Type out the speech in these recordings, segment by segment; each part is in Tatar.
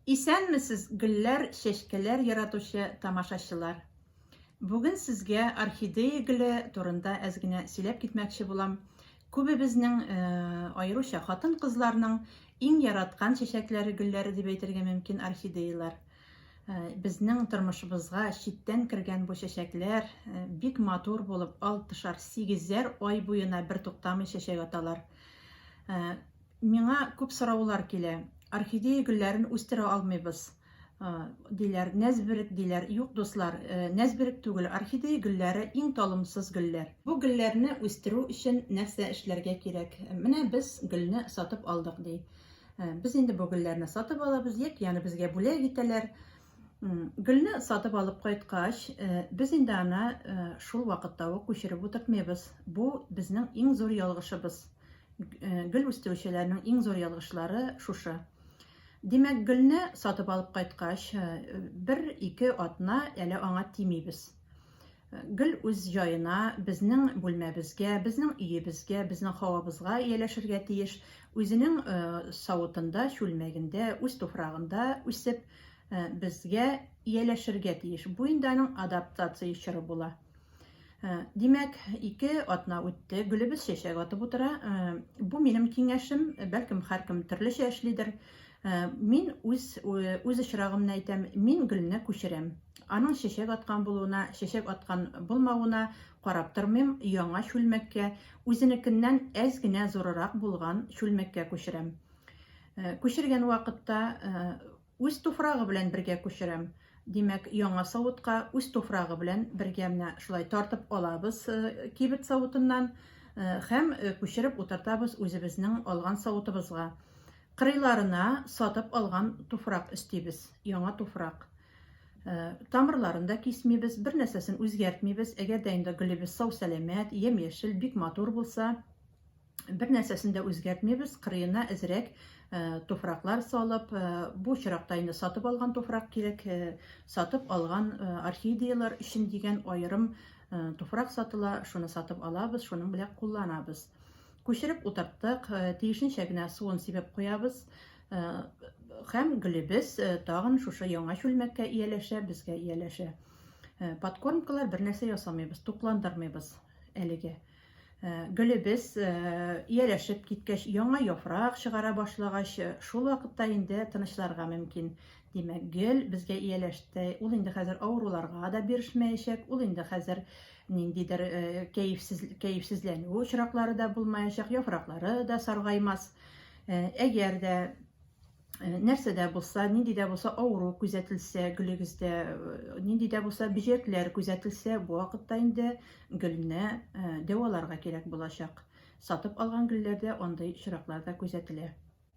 Исәнмесез, гөлләр, чәчкәләр яратучы тамашачылар. Бүген сезгә орхидея гөле турында әз генә сөйләп китмәкче булам. Күбебезнең, аеруча хатын-кызларның иң яраткан чәчәкләре, гөлләре дип әйтергә мөмкин орхидеялар. Безнең тормышыбызга читтән кергән бу чәчәкләр бик матур булып, алтышар, сигезәр ай буена бер туктамый чәчәк аталар. Миңа күп сораулар килә. Орхидея гөлләрен үстерә алмыйбыз диләр, нәзберек диләр. Юк, дуслар, нәзберек түгел. Орхидея гөлләре иң талымсыз гөлләр. Бу гөлләрне үстерү өчен нәрсә эшләргә кирәк? Менә без гөлне сатып алдык ди. Без инде бу гөлләрне сатып алабыз, яки яны безгә бүләк итәләр. Гөлне сатып алып кайткач, без инде аны шул вакытта ук күчереп утыртмыйбыз. Бу безнең иң зур ялгышыбыз. Гөл үстерүчеләрнең иң зур ялгышлары шушы. Димәк, гөлне сатып алып кайткач, бер-ике атна әле аңа тимибез. Гөл үз җаена, безнең бүлмәбезгә, безнең өебезгә, безнең һавабызга ияләшергә тиеш. Үзенең савытында, чүлмәгендә, үз туфрагында үсеп, безгә ияләшергә тиеш. Бу инде аның адаптация чоры була. Димәк, 2 атна үтте, гөлебез чәчәк атып утыра. Бу минем киңәшем, бәлкем һәркем төрлечә эшлидер. Мин үз очрагымны әйтәм, мин гөлне күчерәм. Аның чәчәк аткан булуына, чәчәк аткан булмавына карап тормыйм, яңа чүлмәккә, үзенекеннән әз генә зурырак булган чүлмәккә күчерәм. Күчергән вакытта үз туфрагы белән бергә күчерәм. Димәк, яңа савытка үз туфрагы белән бергә менә шулай тартып алабыз кибет савытыннан һәм күчереп утыртабыз үзебезнең алган савытыбызга. Кырыйларына сатып алган туфрак өстибез, яңа туфрак. Тамырларын да кисмибез, бер нәрсәсен үзгәртмибез. Әгәр дә инде гөлебез сау-сәламәт, ямь-яшел, бик матур булса, бер нәрсәсен дә үзгәртмибез. Кырыена әзрәк туфраклар салып, бу чиракта инде сатып алган туфрак кирәк. Сатып алган орхидеялар өчен дигән аерым туфрак сатыла, шуны сатып алабыз, шуның белән кулланабыз. Күчереп утырттык, тиешенчә генә суын сибеп куябыз, һәм гөлебез тагын шушы яңа чүлмәккә ияләшә, безгә ияләшә. Подкормкалар бер нәрсә ясамыйбыз, тукландырмыйбыз әлегә. Гөлебез ияләшеп киткәч, яңа яфрак чыгара башлагач, шул вакытта инде тынычларга мөмкин. Димәк, гөл безгә ияләште, ул инде хәзер авыруларга да бирешмәячәк, ул инде хәзер ниндидер кәефсезләнү очраклары да булмаячак, яфраклары да саргаймас. Әгәр дә нәрсә дә булса, нинди дә булса авыру күзәтелсә, гөлегездә нинди дә булса бижәкләр күзәтелсә, бу вакытта инде гөлне дәваларга кирәк булачак. Сатып алган гөлләрдә андый очраклар да күзәтелә.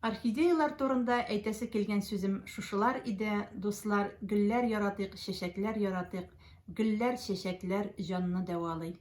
Орхидеялар турында әйтәсе килгән сүзем шушылар иде, дуслар. Гөлләр яратыйк, чәчәкләр яратыйк. Гөлләр, чәчәкләр җанны дәвалый.